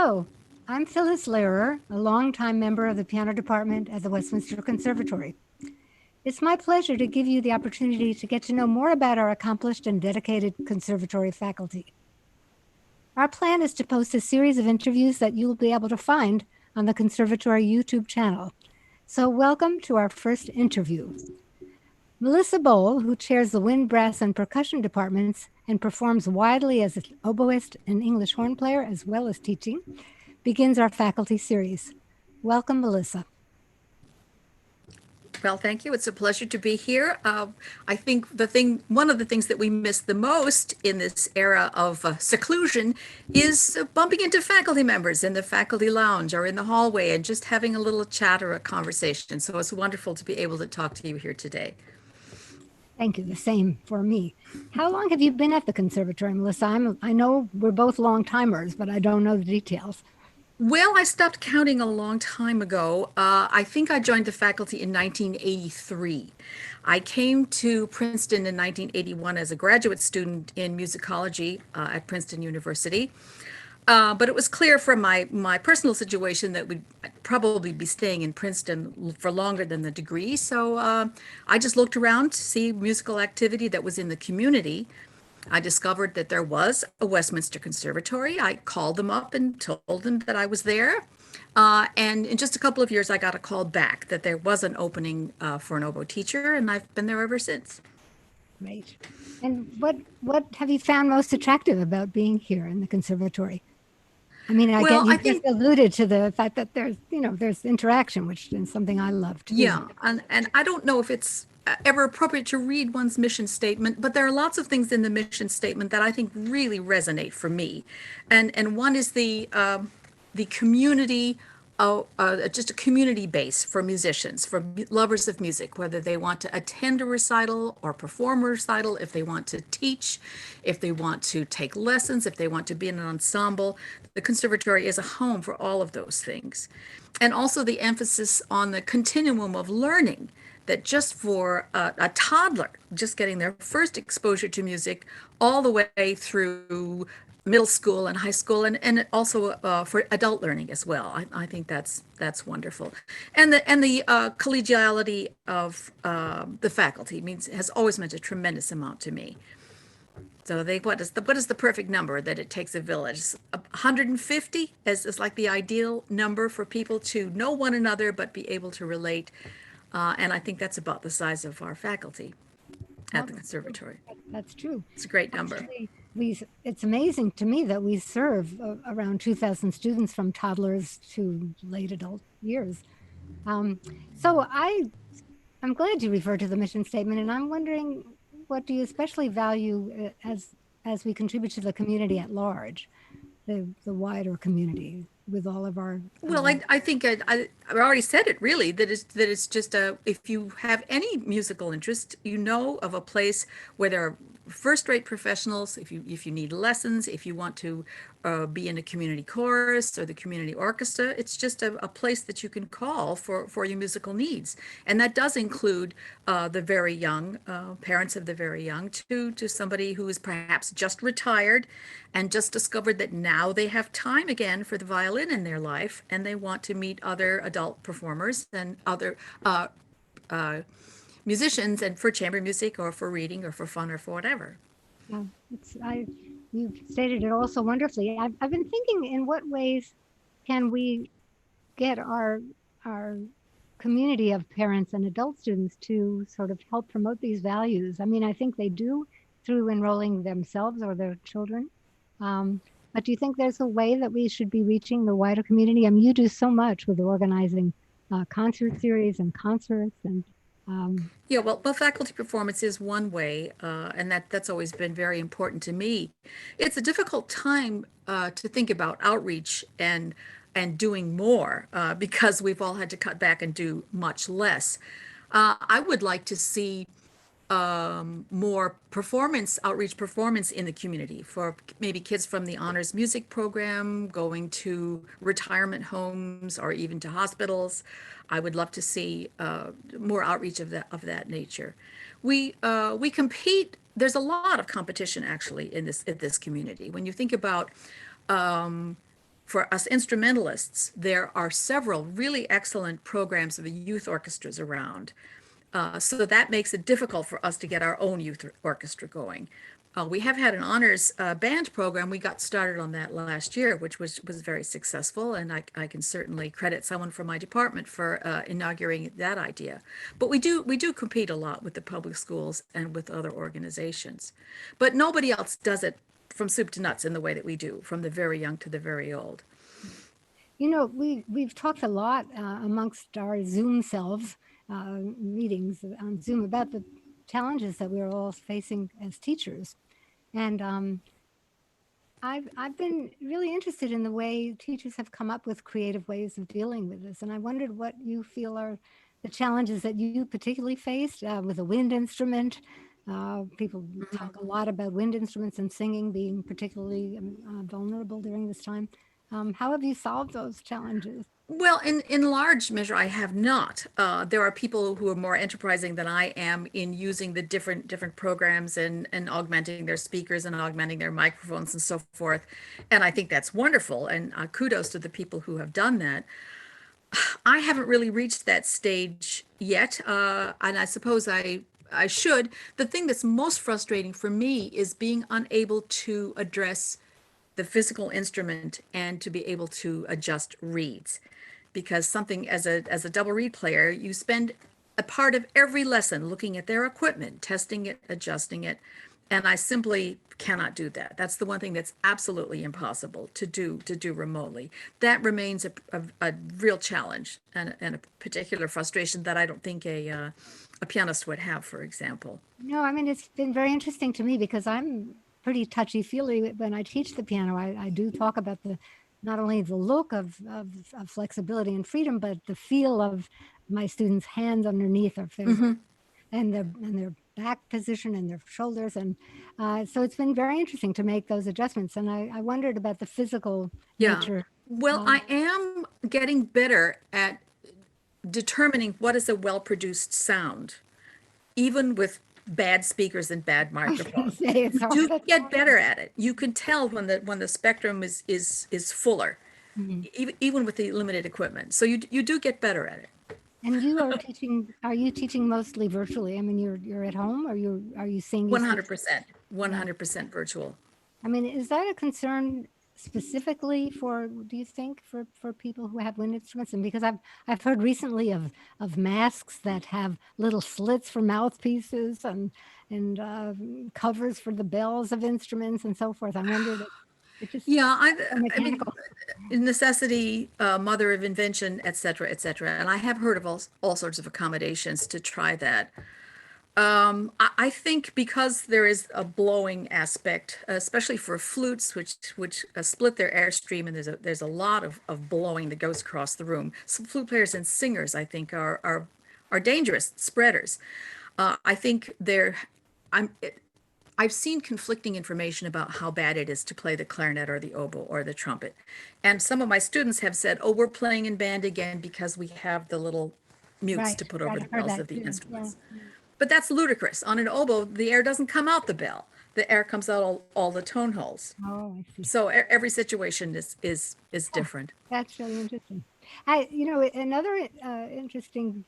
Hello, I'm Phyllis Lehrer, a longtime member of the piano department at the Westminster Conservatory. It's my pleasure to give you the opportunity to get to know more about our accomplished and dedicated conservatory faculty. Our plan is to post a series of interviews that you'll be able to find on the Conservatory YouTube channel. So welcome to our first interview. Melissa Bohl, who chairs the wind, brass, and percussion departments and performs widely as an oboist and English horn player, as well as teaching, begins our faculty series. Welcome, Melissa. Well, thank you. It's a pleasure to be here. I think one of the things that we miss the most in this era of seclusion is bumping into faculty members in the faculty lounge or in the hallway and just having a little chat or a conversation. So it's wonderful to be able to talk to you here today. Thank you. The same for me. How long have you been at the conservatory, Melissa? I know we're both long timers, but I don't know the details. Well, I stopped counting a long time ago. I think I joined the faculty in 1983. I came to Princeton in 1981 as a graduate student in musicology at Princeton University. But it was clear from my personal situation that we'd probably be staying in Princeton for longer than the degree. So I just looked around to see musical activity that was in the community. I discovered that there was a Westminster Conservatory. I called them up and told them that I was there. And in just a couple of years, I got a call back that there was an opening for an oboe teacher, and I've been there ever since. Great. And what have you found most attractive about being here in the conservatory? I mean, I think just alluded to the fact that there's interaction, which is something I love too. Yeah, and I don't know if it's ever appropriate to read one's mission statement, but there are lots of things in the mission statement that I think really resonate for me, and one is the community. Just a community base for musicians, for lovers of music, whether they want to attend a recital or perform a recital, if they want to teach, if they want to take lessons, if they want to be in an ensemble. The conservatory is a home for all of those things. And also the emphasis on the continuum of learning, that just for a toddler, just getting their first exposure to music all the way through middle school and high school, and also for adult learning as well. I think that's wonderful, and the collegiality of the faculty has always meant a tremendous amount to me. So what is the perfect number that it takes a village? 150 is like the ideal number for people to know one another but be able to relate, and I think that's about the size of our faculty at the conservatory. That's true. It's a great number. Actually, it's amazing to me that we serve around 2,000 students from toddlers to late adult years. So I'm glad you referred to the mission statement, and I'm wondering, what do you especially value as we contribute to the community at large, the wider community with all of our? Well, I think I already said it really, that it's just if you have any musical interest, you know of a place where there are first-rate professionals. If you need lessons, if you want to be in a community chorus or the community orchestra, it's just a place that you can call for your musical needs. And that does include the very young, parents of the very young, to somebody who is perhaps just retired and just discovered that now they have time again for the violin in their life, and they want to meet other adult performers and other musicians, and for chamber music or for reading or for fun or for whatever. Yeah, you've stated it all so wonderfully. I've been thinking, in what ways can we get our community of parents and adult students to sort of help promote these values? I mean, I think they do through enrolling themselves or their children. But do you think there's a way that we should be reaching the wider community? I mean, you do so much with organizing concert series and concerts and yeah, well, faculty performance is one way, and that's always been very important to me. It's a difficult time to think about outreach and doing more because we've all had to cut back and do much less. I would like to see more outreach performance in the community for maybe kids from the honors music program going to retirement homes or even to hospitals. I would love to see more outreach of that nature. We compete. There's a lot of competition actually in this community. When you think about for us instrumentalists, there are several really excellent programs of the youth orchestras around. So that makes it difficult for us to get our own youth orchestra going. We have had an honors band program. We got started on that last year, which was very successful, and I can certainly credit someone from my department for inaugurating that idea. But we do compete a lot with the public schools and with other organizations, but nobody else does it from soup to nuts in the way that we do, from the very young to the very old. You know, we've talked a lot amongst our Zoom selves, meetings on Zoom about the challenges that we're all facing as teachers. And I've been really interested in the way teachers have come up with creative ways of dealing with this. And I wondered what you feel are the challenges that you particularly faced with a wind instrument. People talk a lot about wind instruments and singing being particularly vulnerable during this time. How have you solved those challenges? Well, in large measure, I have not. There are people who are more enterprising than I am in using the different programs and augmenting their speakers and augmenting their microphones and so forth. And I think that's wonderful. And kudos to the people who have done that. I haven't really reached that stage yet, and I suppose I should. The thing that's most frustrating for me is being unable to address the physical instrument and to be able to adjust reeds, because something as a double reed player, you spend a part of every lesson looking at their equipment, testing it, adjusting it, and I simply cannot do that. That's the one thing that's absolutely impossible to do remotely. That remains a real challenge and a particular frustration that I don't think a pianist would have, for example. No, I mean, it's been very interesting to me because I'm pretty touchy-feely when I teach the piano. I do talk about the not only the look of flexibility and freedom, but the feel of my students' hands underneath and their back position and their shoulders. And so it's been very interesting to make those adjustments. And I wondered about the physical Yeah. nature. Well, I am getting better at determining what is a well-produced sound, even with bad speakers and bad I was going to microphones. say it's You hard. do get better at it. You can tell when the spectrum is fuller, Mhm. even with the limited equipment. So you do get better at it. And are you teaching mostly virtually? I mean, you're at home or are you seeing these students? 100%, Yeah. 100% virtual. I mean, is that a concern specifically do you think, for people who have wind instruments? And because I've heard recently of masks that have little slits for mouthpieces and covers for the bells of instruments and so forth. I wondered if it just Yeah, so I mean, mechanical. necessity, mother of invention, et cetera, et cetera. And I have heard of all sorts of accommodations to try that. I think because there is a blowing aspect, especially for flutes, which split their airstream, and there's a lot of blowing that goes across the room. Some flute players and singers, I think, are dangerous spreaders. I think I'm. I've seen conflicting information about how bad it is to play the clarinet or the oboe or the trumpet. And some of my students have said, oh, we're playing in band again because we have the little mutes to Right, put over right. the I've heard bells that of the too. Yeah. instruments. But that's ludicrous. On an oboe, the air doesn't come out the bell. The air comes out all the tone holes. Oh, I see. So every situation is different. That's really interesting. Another interesting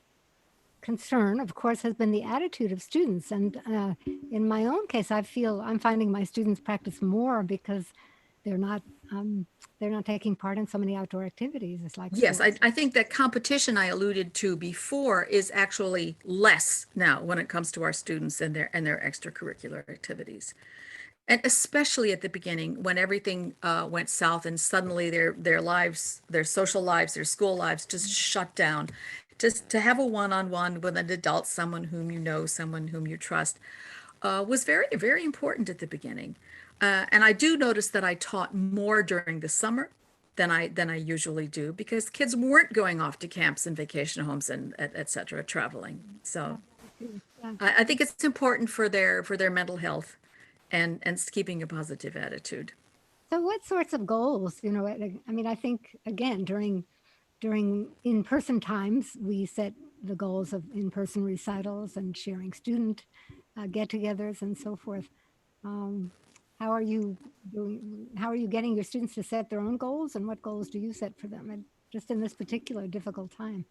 concern, of course, has been the attitude of students. And in my own case, I feel I'm finding my students practice more because they're not um, they're not taking part in so many outdoor activities. It's like Yes, sports. I think that competition I alluded to before is actually less now when it comes to our students and their extracurricular activities. And especially at the beginning when everything went south and suddenly their lives, their social lives, their school lives just shut down. Just to have a one-on-one with an adult, someone whom you know, someone whom you trust, was very, very important at the beginning. And I do notice that I taught more during the summer than I usually do because kids weren't going off to camps and vacation homes and et cetera, traveling. So Yeah. I think it's important for their mental health and keeping a positive attitude. So, what sorts of goals? I mean, I think again during in-person times, we set the goals of in-person recitals and sharing student get-togethers and so forth. Um, how are you doing? How are you getting your students to set their own goals, and what goals do you set for them? And just in this particular difficult time.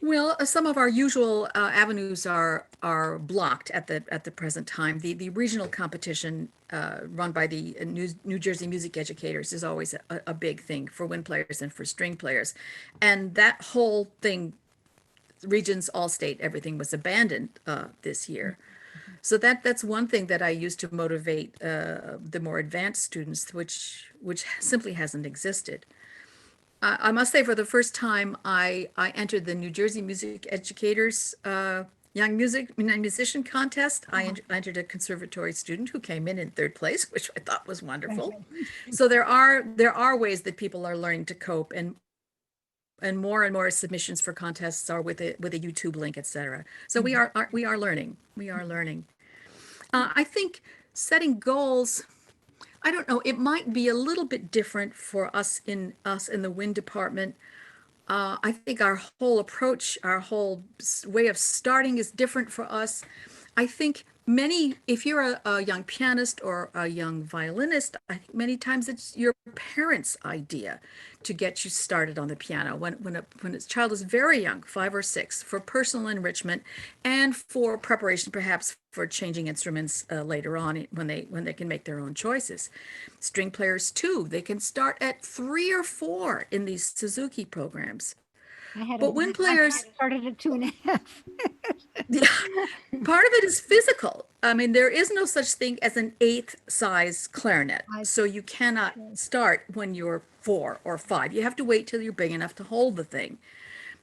Well, some of our usual avenues are blocked at the present time. The regional competition run by the New Jersey Music Educators is always a big thing for wind players and for string players, and that whole thing, regions, all state, everything was abandoned this year. So that's one thing that I use to motivate the more advanced students, which simply hasn't existed. I must say, for the first time, I entered the New Jersey Music Educators musician contest. I entered a conservatory student who came in third place, which I thought was wonderful. So there are ways that people are learning to cope, and more submissions for contests are with a YouTube link, etc. So we are learning. We are learning. I think setting goals, I don't know, it might be a little bit different for us in the wind department. I think our whole approach, our whole way of starting is different for us. I think if you're a young pianist or a young violinist, I think many times it's your parents' idea to get you started on the piano when a child is very young, 5 or 6, for personal enrichment and for preparation, perhaps for changing instruments later on when they can make their own choices. String players too, they can start at 3 or 4 in these Suzuki programs. I had a But wind classmate players, that started at 2.5. yeah, part of it is physical. I mean, there is no such thing as an eighth size clarinet. I So you cannot start when you're 4 or 5. You have to wait till you're big enough to hold the thing.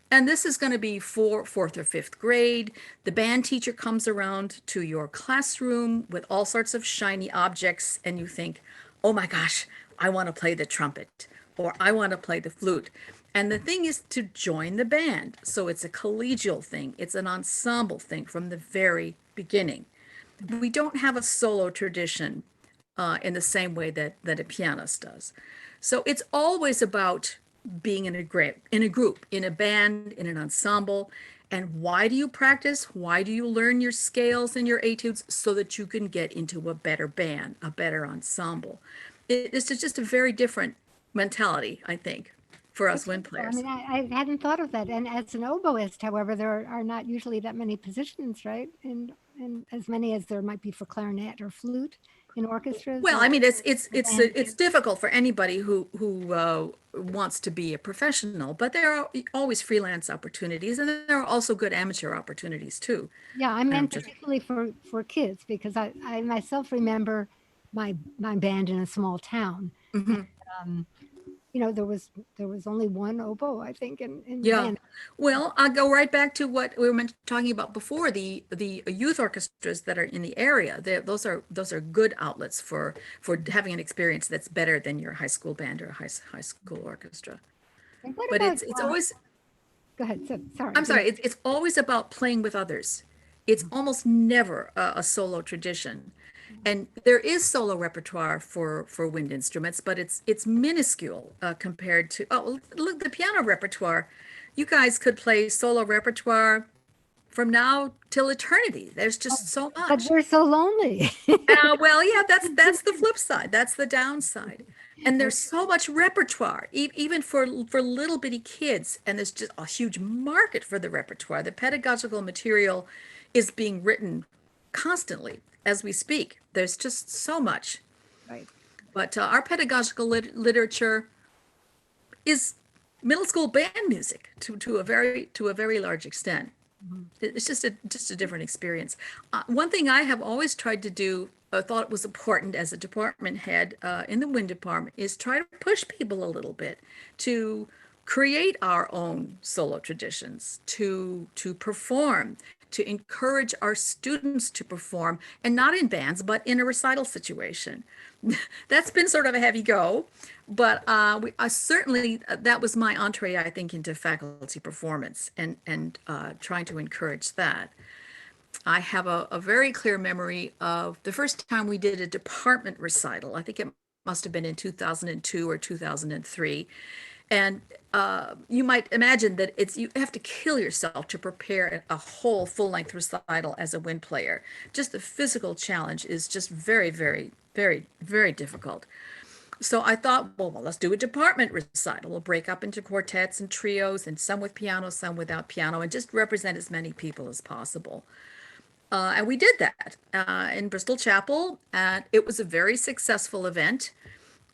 And this is going to be for fourth or fifth grade. The band teacher comes around to your classroom with all sorts of shiny objects, and you think, oh my gosh, I want to play the trumpet, or I want to play the flute. And the thing is to join the band. So it's a collegial thing, it's an ensemble thing from the very beginning. We don't have a solo tradition in the same way that a pianist does. So it's always about being in a group, in a band, in an ensemble. And why do you practice? Why do you learn your scales and your etudes? So that you can get into a better band, a better ensemble. It's just a very different mentality, I think, for us wind I players. mean, I hadn't thought of that. And as an oboist, however, there are not usually that many positions, right? And as many as there might be for clarinet or flute in orchestras Well, or I mean, it's band. it's difficult for anybody who wants to be a professional, but there are always freelance opportunities, and there are also good amateur opportunities too. Yeah, I I don't meant just particularly for kids because I myself remember my band in a small town. And, Mhm. um, there was only one oboe, I think, in the Yeah. band. Well, I'll go right back to what we were talking about before, the youth orchestras that are in the area. Those are good outlets for having an experience that's better than your high school band or high school orchestra. And what But about, it's always go ahead, so, sorry, I'm go sorry, it's always about playing with others. It's almost never a solo tradition. And there is solo repertoire for wind instruments, but it's minuscule compared to, oh, look, the piano repertoire. You guys could play solo repertoire from now till eternity. There's just so but much. we're so lonely. Well, yeah, that's the flip side. That's the downside. And there's so much repertoire, even for little bitty kids. And there's just a huge market for the repertoire. The pedagogical material is being written constantly as we speak. There's just so much. Right. But our pedagogical literature is middle school band music to a very large extent. It's just a different experience. One thing I have always tried to do, thought was important as a department head in the wind department, is try to push people a little bit to create our own solo traditions, to perform, to encourage our students to perform, and not in bands, but in a recital situation. That's been sort of a heavy go, but I certainly that was my entree, I think, into faculty performance and trying to encourage that. I have a very clear memory of the first time we did a department recital. I think it must have been in 2002 or 2003. And you might imagine that you have to kill yourself to prepare a whole full-length recital as a wind player. Just the physical challenge is just very, very very, very difficult. So I thought, well, let's do a department recital. We'll break up into quartets and trios, and some with piano, some without piano, and just represent as many people as possible. And we did that in Bristol Chapel, and it was a very successful event.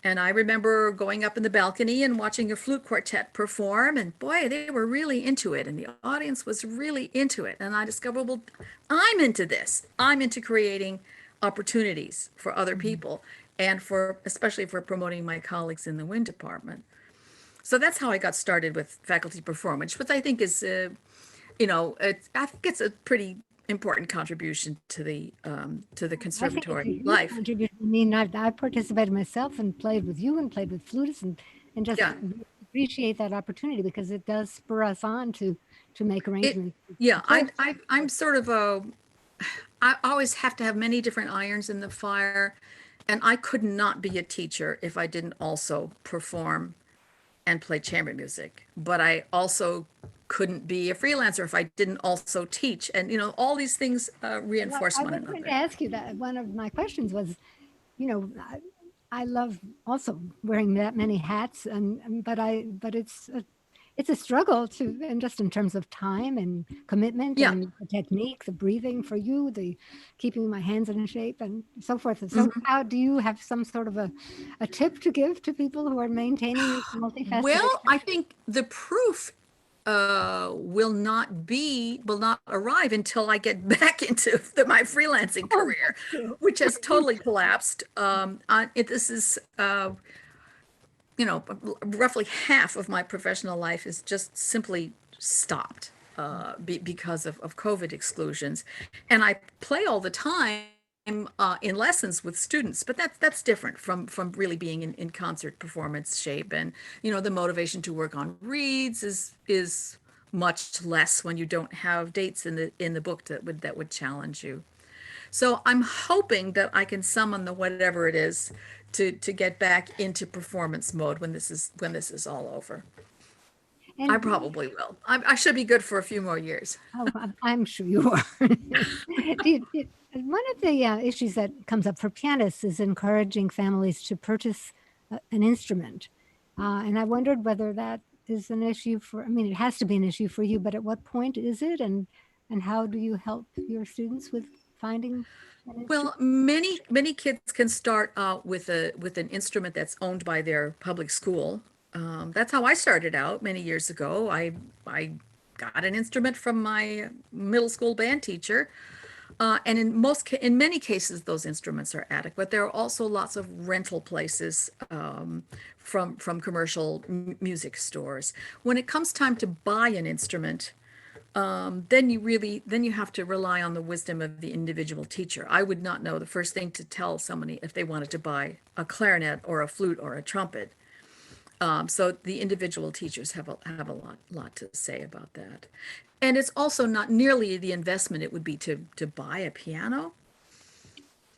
And I remember going up in the balcony and watching a flute quartet perform, and boy, they were really into it, and the audience was really into it. And I discovered, well, I'm into this. I'm into creating opportunities for other people, and for especially for promoting my colleagues in the wind department. So that's how I got started with faculty performance, which I think is, I think it's a pretty important contribution to the I think it's a conservatory huge life. contribution. I mean, I participated myself and played with you and played with flutists and just Yeah. appreciate that opportunity because it does spur us on to make It, arrangements to yeah, play. I'm sort of I always have to have many different irons in the fire, and I could not be a teacher if I didn't also perform and play chamber music. But I also couldn't be a freelancer if I didn't also teach. And, all these things Well, reinforce I one was going to another. ask you that. One of my questions was, you know, I love also wearing that many hats, but it's a struggle to, and just in terms of time and commitment Yeah. and the technique, the breathing for you, the keeping my hands in shape and so forth. And so, Mhm. how do you have some sort of a tip to give to people who are maintaining this multifaceted? Well, I think the proof will not arrive until I get back into my freelancing Oh, career, that's true. which has totally collapsed. This is roughly half of my professional life is just simply stopped because of COVID exclusions. And I play all the time in lessons with students, but that's different from really being in concert performance shape. And the motivation to work on reeds is much less when you don't have dates in the book that would challenge you. So I'm hoping that I can summon the whatever it is to get back into performance mode when this is all over. I And probably will. I should be good for a few more years. oh, I'm sure you are. One of the issues that comes up for pianists is encouraging families to purchase an instrument. And I wondered whether that is an issue for, I mean, it has to be an issue for you, but at what point is it? And how do you help your students with finding an instrument? Well, many kids can start out with an instrument that's owned by their public school. That's how I started out many years ago. I got an instrument from my middle school band teacher. And in many cases, those instruments are adequate. There are also lots of rental places from commercial music stores. When it comes time to buy an instrument, then you have to rely on the wisdom of the individual teacher. I would not know the first thing to tell somebody if they wanted to buy a clarinet or a flute or a trumpet. So the individual teachers have a lot to say about that. And it's also not nearly the investment it would be to buy a piano.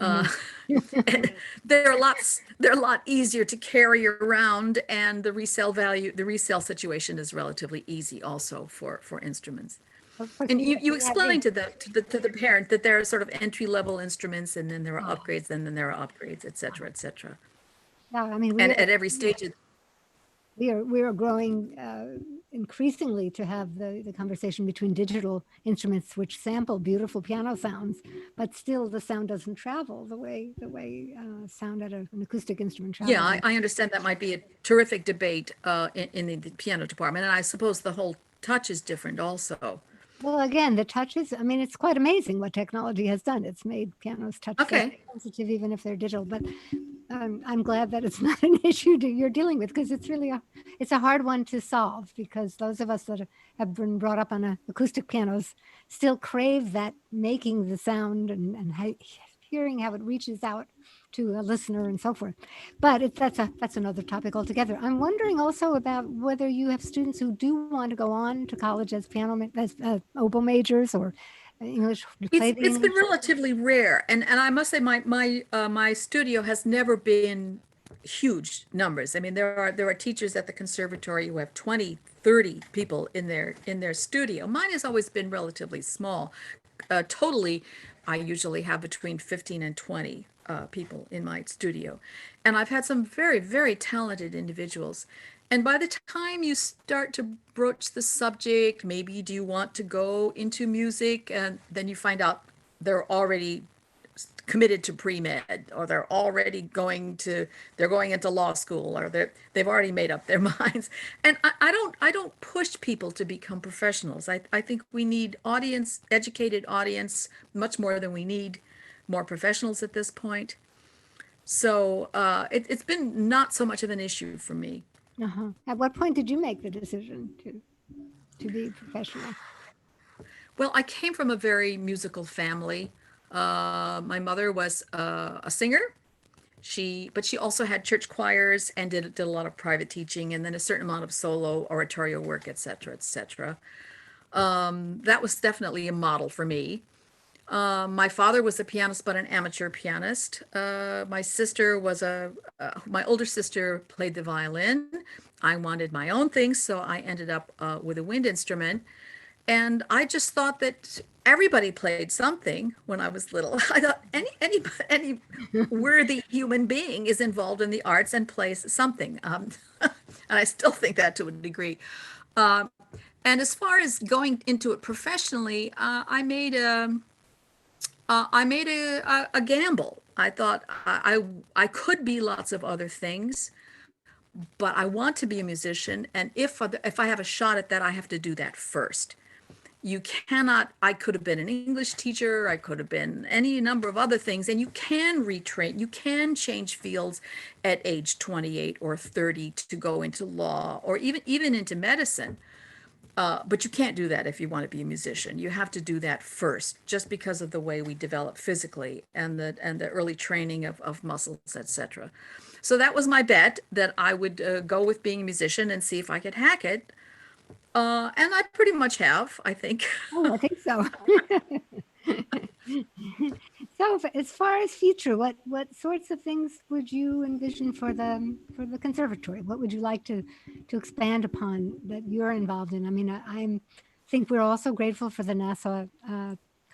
I know. And they're a lot easier to carry around, and the resale situation is relatively easy also for instruments. Of course, And you we have explain to the parent that there are sort of entry level instruments, and then there are upgrades, and then there are upgrades, et cetera, et cetera. yeah, I mean, And at every stage, we are growing increasingly to have the conversation between digital instruments which sample beautiful piano sounds, but still the sound doesn't travel the way sound at an acoustic instrument yeah, travels. I understand that might be a terrific debate in the piano department, and I suppose the whole touch is different also. Well, again, the touches, I mean, it's quite amazing what technology has done. It's made pianos touch so Okay. sensitive, even if they're digital. But I'm glad that it's not an issue you're dealing with because it's a hard one to solve because those of us that have been brought up on acoustic pianos still crave that making the sound and hearing how it reaches out to a listener and so forth. But that's another topic altogether. I'm wondering also about whether you have students who do want to go on to college as as oboe majors or English play the It's been English. relatively rare, and I must say my studio has never been huge numbers. I mean, there are teachers at the conservatory who have 20, 30 people in their studio. Mine has always been relatively small. Totally, I usually have between 15 and 20 people in my studio. And I've had some very, very talented individuals. And by the time you start to broach the subject, maybe do you want to go into music? And then you find out they're already committed to pre-med, or they're going into law school, or they've already made up their minds. And I don't push people to become professionals. I think we need educated audience much more than we need more professionals at this point. So it's been not so much of an issue for me. Uh-huh. At what point did you make the decision to be professional? Well, I came from a very musical family. My mother was a singer. But she also had church choirs and did a lot of private teaching, and then a certain amount of solo oratorio work, et cetera, et cetera. That was definitely a model for me. My father was a pianist, but an amateur pianist. My older sister played the violin. I wanted my own thing, so I ended up with a wind instrument. And I just thought that everybody played something when I was little. I thought any worthy human being is involved in the arts and plays something. And I still think that to a degree. Um, and as far as going into it professionally, I made a gamble. I thought I could be lots of other things, but I want to be a musician. And if I have a shot at that, I have to do that first. You cannot, I could have been an English teacher, I could have been any number of other things, and you can retrain, you can change fields at age 28 or 30 to go into law or even into medicine. But you can't do that if you want to be a musician. You have to do that first, just because of the way we develop physically and the early training of muscles, etc. So that was my bet, that I would go with being a musician and see if I could hack it. And I pretty much have, I think. Oh, I think so. So, as far as future, what sorts of things would you envision for the conservatory? What would you like to expand upon that you're involved in? I mean, I think we're also grateful for the NASA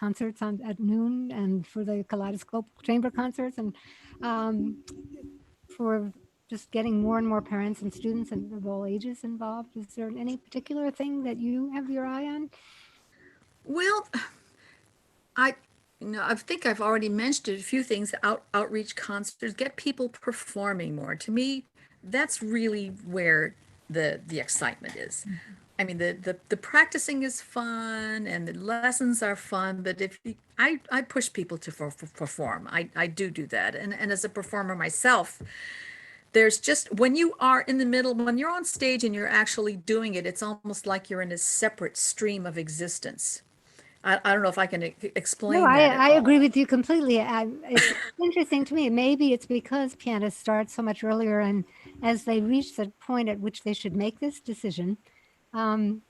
concerts at noon, and for the Kaleidoscope Chamber concerts, and um, for just getting more and more parents and students and of all ages involved. Is there any particular thing that you have your eye on? Well, I, I think I've already mentioned a few things. Outreach concerts, get people performing more. To me, that's really where the excitement is. I mean, the practicing is fun and the lessons are fun, but I push people to perform. I do that. And as a performer myself, there's just, when you are in the middle, when you're on stage and you're actually doing it, it's almost like you're in a separate stream of existence. I don't know if I can No, explain that at I all. agree with you completely. It's interesting to me. Maybe it's because pianists start so much earlier, and as they reach the point at which they should make this decision, um,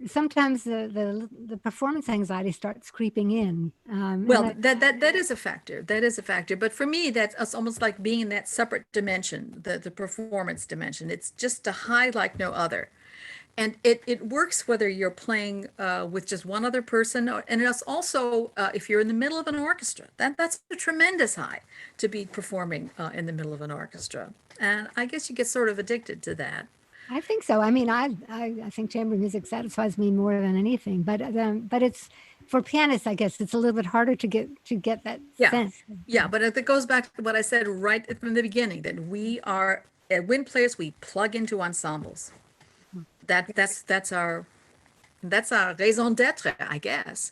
sometimes the performance anxiety starts creeping in. Well, that is a factor. That is a factor. But for me, that's almost like being in that separate dimension, the performance dimension. It's just a high like no other. And it works whether you're playing with just one other person, and it's also if you're in the middle of an orchestra. That's a tremendous high, to be performing in the middle of an orchestra. And I guess you get sort of addicted to that. I think so. I mean, I think chamber music satisfies me more than anything. But it's for pianists, I guess it's a little bit harder to get that Yeah, sense. yeah. But it goes back to what I said right from the beginning, that we are wind players. We plug into ensembles. That's our raison d'être, I guess.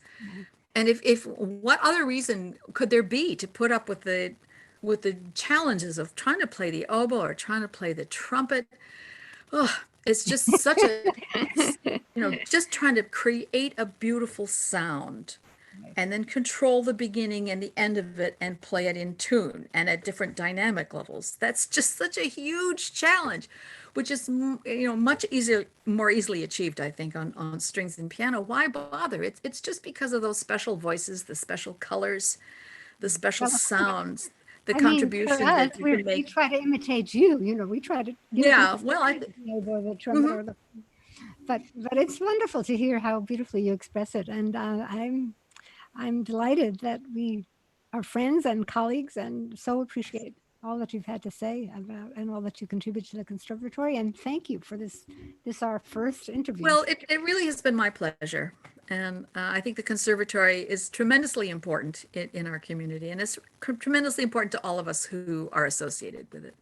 And if what other reason could there be to put up with the challenges of trying to play the oboe or trying to play the trumpet? Oh, it's just such a, just trying to create a beautiful sound and then control the beginning and the end of it and play it in tune and at different dynamic levels. That's just such a huge challenge, which is, much easier, more easily achieved, I think, on strings and piano. Why bother? It's just because of those special voices, the special colors, the special Well, sounds, the I mean, for contribution us, that you can we make. try to imitate you. We try to give it Yeah, well, the trumpet mhm. or the. But it's wonderful to hear how beautifully you express it, and I'm delighted that we our friends and colleagues, and so appreciate all that you've had to say about and all that you contribute to the conservatory. And thank you for this our first interview. Well, it really has been my pleasure. And I think the conservatory is tremendously important in our community, and it's tremendously important to all of us who are associated with it.